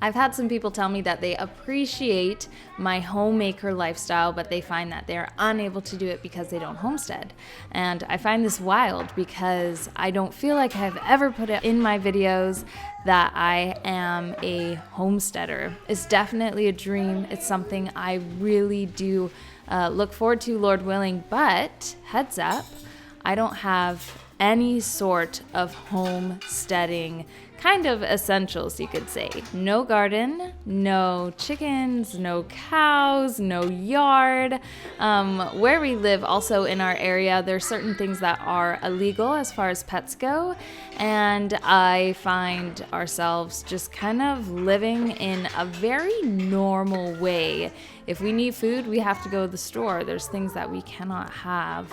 I've had some people tell me that they appreciate my homemaker lifestyle, but they find that they're unable to do it because they don't homestead. And I find this wild because I don't feel like I've ever put it in my videos that I am a homesteader. It's definitely a dream. It's something I really do look forward to, Lord willing, but heads up, I don't have any sort of homesteading kind of essentials, you could say. No garden, no chickens, no cows, no yard. Where we live, also in our area, there's certain things that are illegal as far as pets go, and I find ourselves just kind of living in a very normal way. If we need food, we have to go to the store. There's things that we cannot have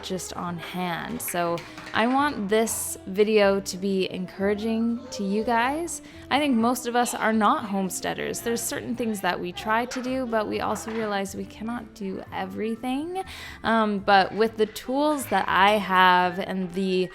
just on hand. So I want this video to be encouraging to you guys. I think most of us are not homesteaders. There's certain things that we try to do, but we also realize we cannot do everything. But with the tools that I have and the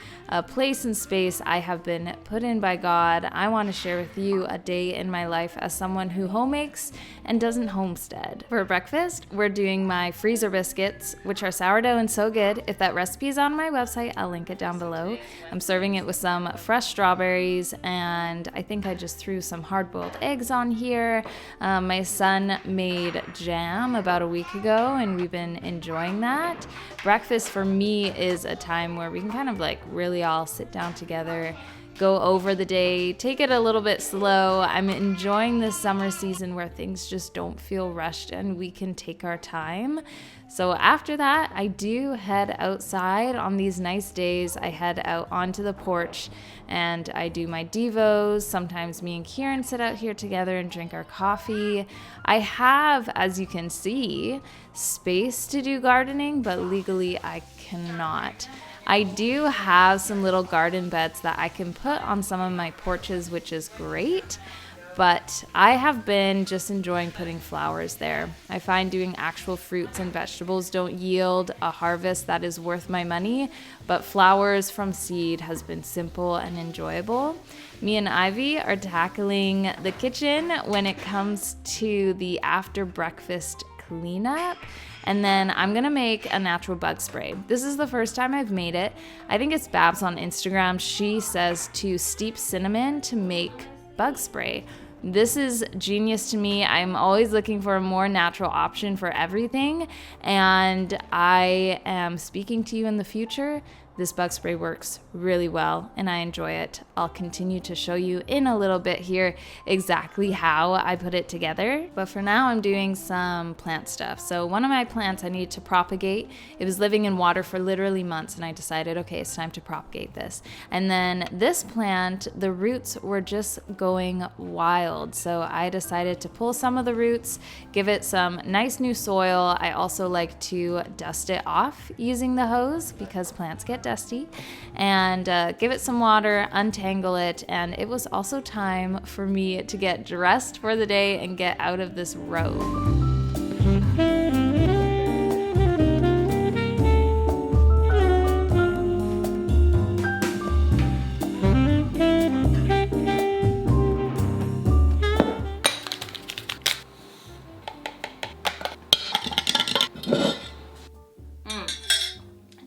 place and space I have been put in by God, I want to share with you a day in my life as someone who homemakes and doesn't homestead. For breakfast, we're doing my freezer biscuits, which are sourdough and so good. If that recipe is on my website, I'll link it down below. I'm serving it with some fresh strawberries, and I think I just threw some hard-boiled eggs on here. My son made jam about a week ago, and we've been enjoying that. Breakfast for me is a time where we can kind of like really all sit down together, go over the day, take it a little bit slow. I'm enjoying this summer season where things just don't feel rushed and we can take our time. So after that, I do head outside on these nice days. I head out onto the porch and I do my devos. Sometimes me and Kieran sit out here together and drink our coffee. I have, as you can see, space to do gardening, but legally I cannot. I do have some little garden beds that I can put on some of my porches, which is great, but I have been just enjoying putting flowers there. I find doing actual fruits and vegetables don't yield a harvest that is worth my money, but flowers from seed has been simple and enjoyable. Me and Ivy are tackling the kitchen when it comes to the after breakfast cleanup. And then I'm gonna make a natural bug spray. This is the first time I've made it. I think it's Babs on Instagram. She says to steep cinnamon to make bug spray. This is genius to me. I'm always looking for a more natural option for everything. And I am speaking to you in the future. This bug spray works really well and I enjoy it. I'll continue to show you in a little bit here exactly how I put it together. But for now, I'm doing some plant stuff. So one of my plants I need to propagate. It was living in water for literally months and I decided, okay, it's time to propagate this. And then this plant, the roots were just going wild. So I decided to pull some of the roots, give it some nice new soil. I also like to dust it off using the hose because plants get dusty, and give it some water, untangle it, and it was also time for me to get dressed for the day and get out of this robe.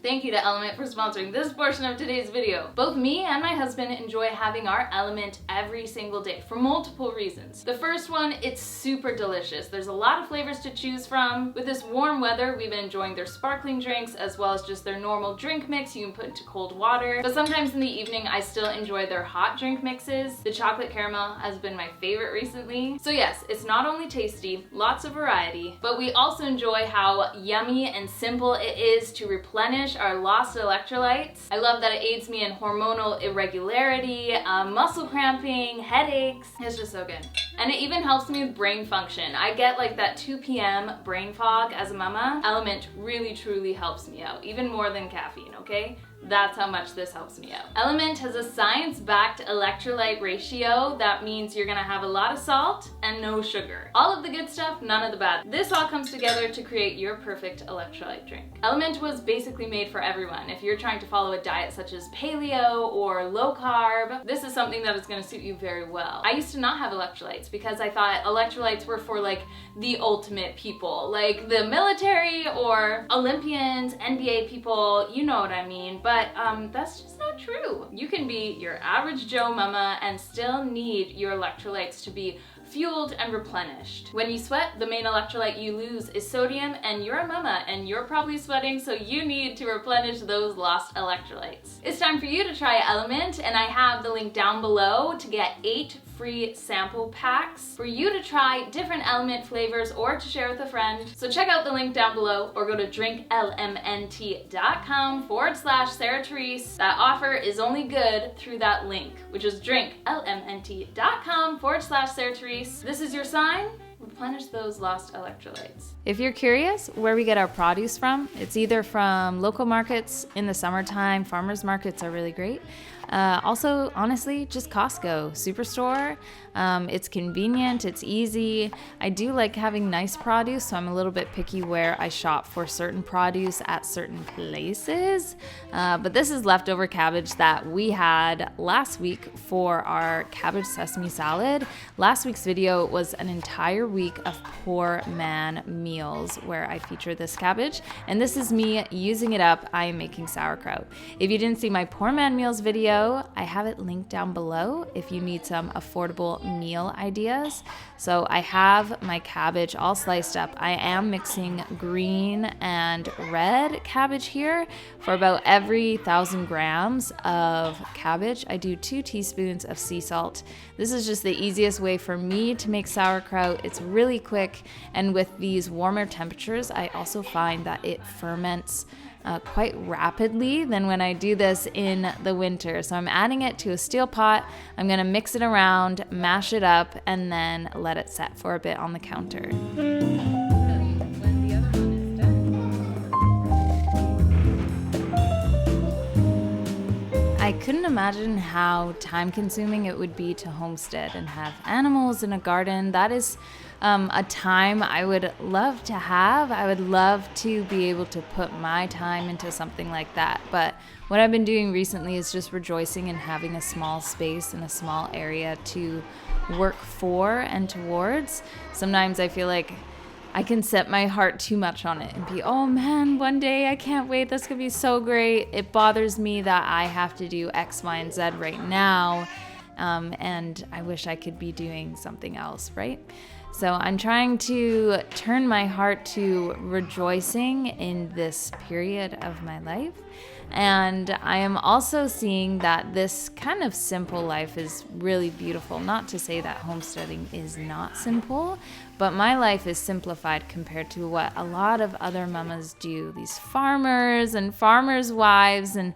Thank you to Element for sponsoring this portion of today's video. Both me and my husband enjoy having our Element every single day for multiple reasons. The first one, it's super delicious. There's a lot of flavors to choose from. With this warm weather, we've been enjoying their sparkling drinks as well as just their normal drink mix you can put into cold water. But sometimes in the evening, I still enjoy their hot drink mixes. The chocolate caramel has been my favorite recently. So yes, it's not only tasty, lots of variety, but we also enjoy how yummy and simple it is to replenish our lost electrolytes. I love that it aids me in hormonal irregularity, muscle cramping, headaches. It's just so good. And it even helps me with brain function. I get like that 2 p.m. brain fog as a mama. Element really truly helps me out, even more than caffeine, okay? That's how much this helps me out. Element has a science-backed electrolyte ratio. That means you're gonna have a lot of salt and no sugar. All of the good stuff, none of the bad. This all comes together to create your perfect electrolyte drink. Element was basically made for everyone. If you're trying to follow a diet such as paleo or low carb, this is something that is gonna suit you very well. I used to not have electrolytes because I thought electrolytes were for like the ultimate people, like the military or Olympians, NBA people, you know what I mean. But that's just not true. You can be your average Joe mama and still need your electrolytes to be fueled and replenished. When you sweat, the main electrolyte you lose is sodium, and you're a mama and you're probably sweating, so you need to replenish those lost electrolytes. It's time for you to try Element, and I have the link down below to get 8 free sample packs for you to try different Element flavors or to share with a friend. So check out the link down below or go to drinklmnt.com/Sarah Therese. That offer is only good through that link, which is drinklmnt.com/Sarah Therese. This is your sign. Replenish those lost electrolytes. If you're curious where we get our produce from, it's either from local markets in the summertime. Farmers markets are really great. Also, honestly, just Costco, Superstore. It's convenient, it's easy. I do like having nice produce, so I'm a little bit picky where I shop for certain produce at certain places. But this is leftover cabbage that we had last week for our cabbage sesame salad. Last week's video was an entire week of poor man meals where I featured this cabbage, and this is me using it up. I am making sauerkraut. If you didn't see my poor man meals video, I have it linked down below if you need some affordable meal ideas. So I have my cabbage all sliced up. I am mixing green and red cabbage here. For about every 1,000 grams of cabbage, I do 2 teaspoons of sea salt. This is just the easiest way for me to make sauerkraut. It's really quick, and with these warmer temperatures, I also find that it ferments quite rapidly than when I do this in the winter. So I'm adding it to a steel pot. I'm gonna mix it around, mash it up, and then let it set for a bit on the counter. I couldn't imagine how time-consuming it would be to homestead and have animals in a garden. That is a time I would love to have. I would love to be able to put my time into something like that. But what I've been doing recently is just rejoicing in having a small space and a small area to work for and towards. Sometimes I feel like I can set my heart too much on it and be, oh man, one day I can't wait, this could be so great. It bothers me that I have to do X, Y, and Z right now, and I wish I could be doing something else, right? So I'm trying to turn my heart to rejoicing in this period of my life. And I am also seeing that this kind of simple life is really beautiful. Not to say that homesteading is not simple, but my life is simplified compared to what a lot of other mamas do. These farmers and farmers' wives, and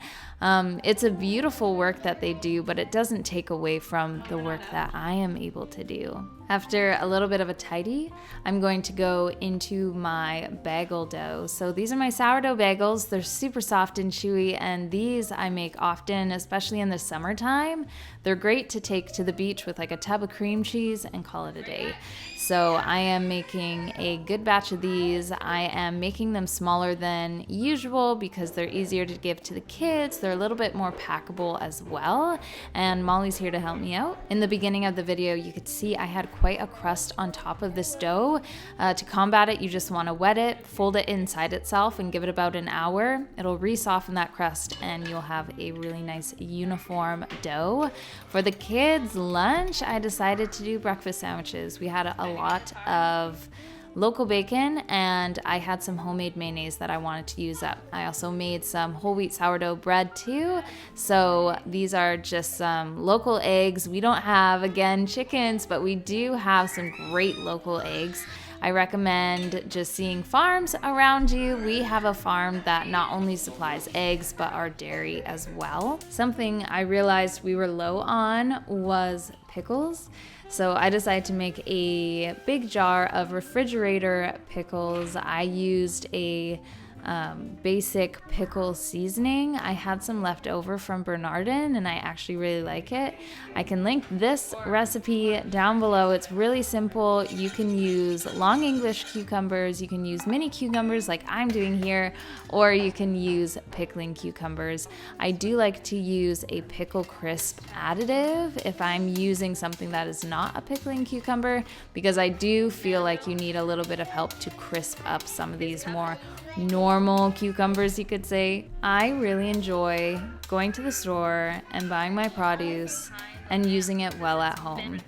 it's a beautiful work that they do, but it doesn't take away from the work that I am able to do. After a little bit of a tidy, I'm going to go into my bagel dough. So these are my sourdough bagels. They're super soft and chewy, and these I make often, especially in the summertime. They're great to take to the beach with like a tub of cream cheese and call it a day. So I am making a good batch of these. I am making them smaller than usual because they're easier to give to the kids. They're a little bit more packable as well. And Molly's here to help me out. In the beginning of the video, you could see I had quite a crust on top of this dough. To combat it, you just want to wet it, fold it inside itself, and give it about an hour. It'll re-soften that crust, and you'll have a really nice uniform dough. For the kids' lunch, I decided to do breakfast sandwiches. We had a lot of local bacon, and I had some homemade mayonnaise that I wanted to use up. I also made some whole wheat sourdough bread too. So these are just some local eggs. We don't have, again, chickens, but we do have some great local eggs. I recommend just seeing farms around you. We have a farm that not only supplies eggs, but our dairy as well. Something I realized we were low on was pickles. So I decided to make a big jar of refrigerator pickles. I used a basic pickle seasoning. I had some left over from Bernardin and I actually really like it. I can link this recipe down below. It's really simple. You can use long English cucumbers, you can use mini cucumbers like I'm doing here, or you can use pickling cucumbers. I do like to use a pickle crisp additive if I'm using something that is not a pickling cucumber, because I do feel like you need a little bit of help to crisp up some of these more normal cucumbers, you could say. I really enjoy going to the store and buying my produce and using it well at home.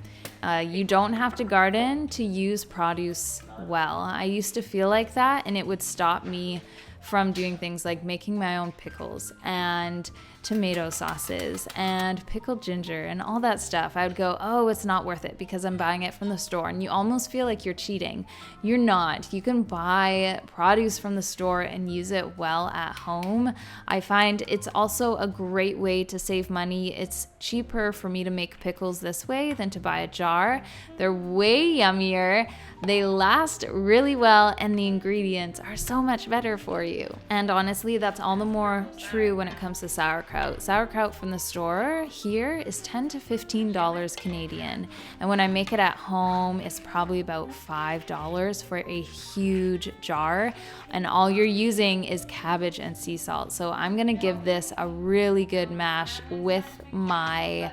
You don't have to garden to use produce well. I used to feel like that, and it would stop me from doing things like making my own pickles and tomato sauces and pickled ginger and all that stuff. I would go, oh, it's not worth it because I'm buying it from the store. And you almost feel like you're cheating. You're not. You can buy produce from the store and use it well at home. I find it's also a great way to save money. It's cheaper for me to make pickles this way than to buy a jar. They're way yummier. They last really well, and the ingredients are so much better for you. And honestly, that's all the more true when it comes to sauerkraut. Sauerkraut from the store here is $10 to $15 Canadian. And when I make it at home, it's probably about $5 for a huge jar. And all you're using is cabbage and sea salt. So I'm gonna give this a really good mash with my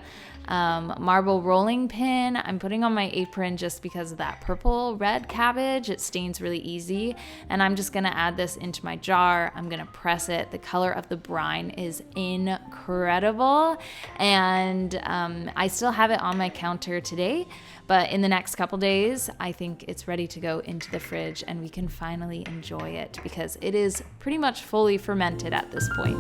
marble rolling pin. I'm putting on my apron just because of that purple red cabbage. It stains really easy. And I'm just gonna add this into my jar. I'm gonna press it. The color of the brine is incredible. And I still have it on my counter today, but in the next couple days, I think it's ready to go into the fridge and we can finally enjoy it because it is pretty much fully fermented at this point.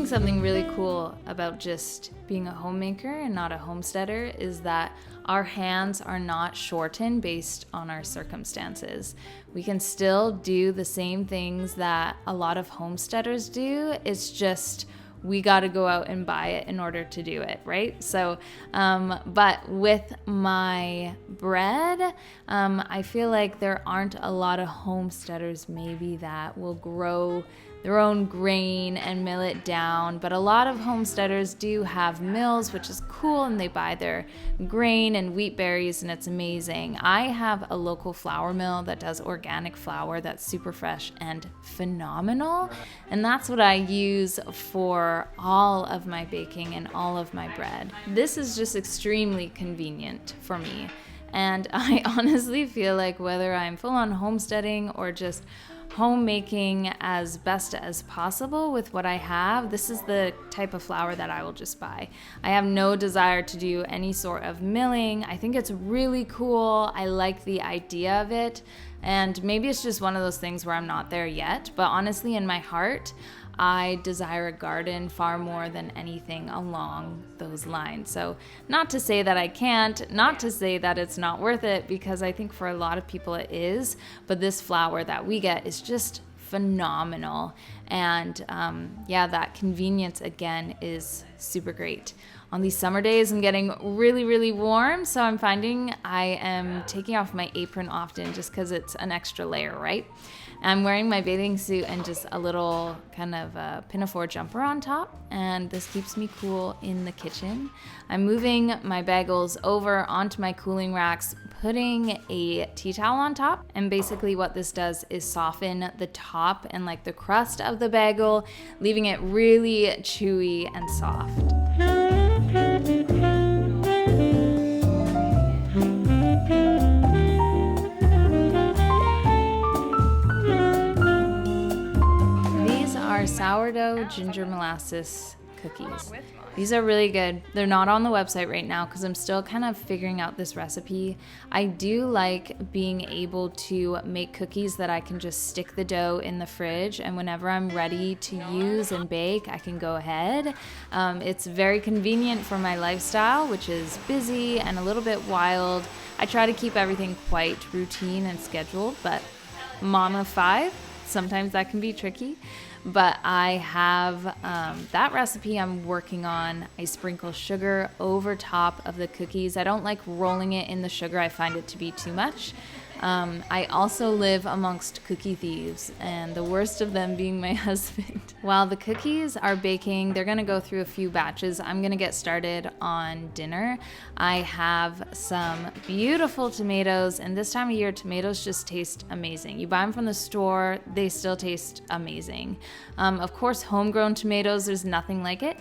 Something really cool about just being a homemaker and not a homesteader is that our hands are not shortened based on our circumstances. We can still do the same things that a lot of homesteaders do. It's just we got to go out and buy it in order to do it, right? So, but with my bread, I feel like there aren't a lot of homesteaders maybe that will grow their own grain and mill it down, but a lot of homesteaders do have mills, which is cool, and they buy their grain and wheat berries, and it's amazing. I have a local flour mill that does organic flour that's super fresh and phenomenal, and that's what I use for all of my baking and all of my bread. This is just extremely convenient for me, and I honestly feel like whether I'm full-on homesteading or just homemaking as best as possible with what I have, this is the type of flour that I will just buy. I have no desire to do any sort of milling. I think it's really cool. I like the idea of it. And maybe it's just one of those things where I'm not there yet. But honestly, in my heart, I desire a garden far more than anything along those lines. So not to say that I can't, not to say that it's not worth it, because I think for a lot of people it is, but this flour that we get is just phenomenal. And yeah, that convenience again is super great. On these summer days, I'm getting really, really warm, so I'm finding I am taking off my apron often just because it's an extra layer, right? I'm wearing my bathing suit and just a little kind of pinafore jumper on top, and this keeps me cool in the kitchen. I'm moving my bagels over onto my cooling racks, putting a tea towel on top, and basically what this does is soften the top and like the crust of the bagel, leaving it really chewy and soft. Sourdough ginger molasses cookies. These are really good. They're not on the website right now because I'm still kind of figuring out this recipe. I do like being able to make cookies that I can just stick the dough in the fridge, and whenever I'm ready to use and bake, I can go ahead. It's very convenient for my lifestyle, which is busy and a little bit wild. I try to keep everything quite routine and scheduled, but mom of 5. Sometimes that can be tricky. But I have that recipe I'm working on. I sprinkle sugar over top of the cookies. I don't like rolling it in the sugar. I find it to be too much. I also live amongst cookie thieves, and the worst of them being my husband. While the cookies are baking, they're gonna go through a few batches. I'm gonna get started on dinner. I have some beautiful tomatoes, and this time of year, tomatoes just taste amazing. You buy them from the store, they still taste amazing. Of course, homegrown tomatoes, there's nothing like it.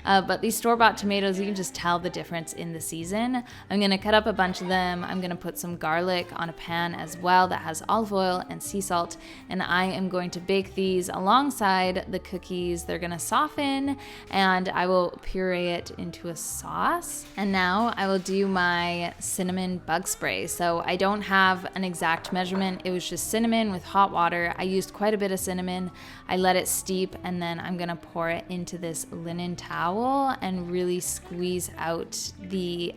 But these store-bought tomatoes, you can just tell the difference in the season. I'm gonna cut up a bunch of them. I'm gonna put some garlic on a pan as well that has olive oil and sea salt, and I am going to bake these alongside the cookies. They're gonna soften, and I will puree it into a sauce. And now I will do my cinnamon bug spray. So I don't have an exact measurement. It was just cinnamon with hot water. I used quite a bit of cinnamon. I let it steep, and then I'm gonna pour it into this linen towel and really squeeze out the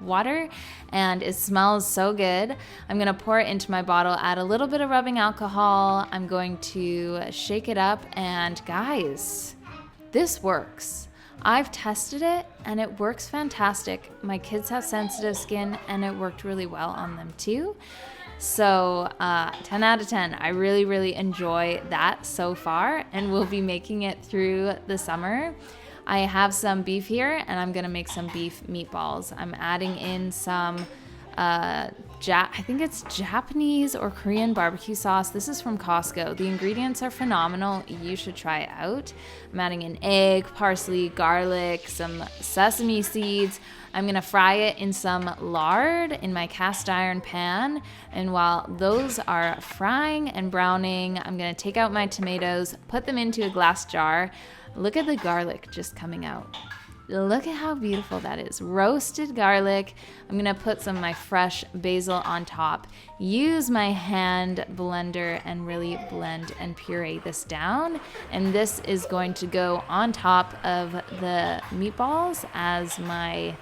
water, and it smells so good. I'm gonna pour it into my bottle, add a little bit of rubbing alcohol. I'm going to shake it up, and guys, this works. I've tested it and it works fantastic. My kids have sensitive skin and it worked really well on them too. So 10 out of 10. I really, really enjoy that so far, and we'll be making it through the summer. I have some beef here, and I'm gonna make some beef meatballs. I'm adding in some, I think it's Japanese or Korean barbecue sauce. This is from Costco. The ingredients are phenomenal. You should try it out. I'm adding an egg, parsley, garlic, some sesame seeds. I'm gonna fry it in some lard in my cast iron pan. And while those are frying and browning, I'm gonna take out my tomatoes, put them into a glass jar. Look at the garlic just coming out. Look at how beautiful that is. Roasted garlic. I'm gonna put some of my fresh basil on top. Use my hand blender and really blend and puree this down. And this is going to go on top of the meatballs as my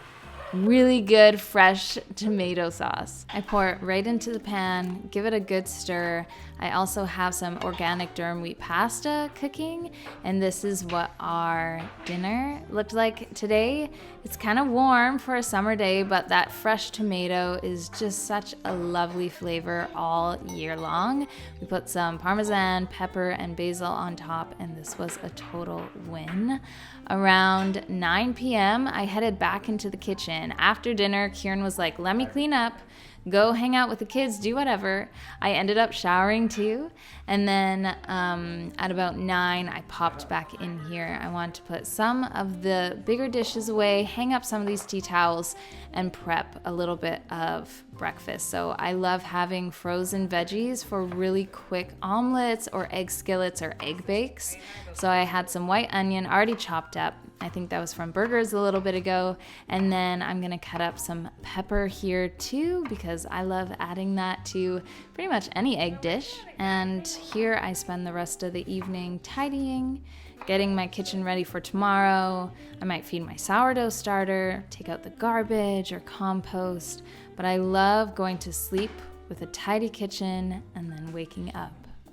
really good fresh tomato sauce. I pour it right into the pan, give it a good stir. I also have some organic durum wheat pasta cooking, and this is what our dinner looked like today. It's kind of warm for a summer day, but that fresh tomato is just such a lovely flavor all year long. We put some Parmesan, pepper, and basil on top, and this was a total win. Around 9 p.m., I headed back into the kitchen. After dinner, Kieran was like, let me clean up, go hang out with the kids, do whatever. I ended up showering too. And then at about 9, I popped back in here. I wanted to put some of the bigger dishes away, hang up some of these tea towels, and prep a little bit of breakfast. So I love having frozen veggies for really quick omelets or egg skillets or egg bakes. So I had some white onion already chopped up. I think that was from burgers a little bit ago. And then I'm gonna cut up some pepper here too, because I love adding that to pretty much any egg dish. And here I spend the rest of the evening tidying, getting my kitchen ready for tomorrow. I might feed my sourdough starter, take out the garbage or compost, but I love going to sleep with a tidy kitchen and then waking up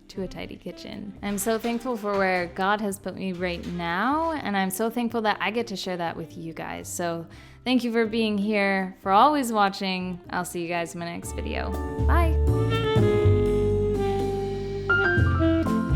to a tidy kitchen. I'm so thankful for where God has put me right now, and I'm so thankful that I get to share that with you guys. So thank you for being here, for always watching. I'll see you guys in my next video. Bye.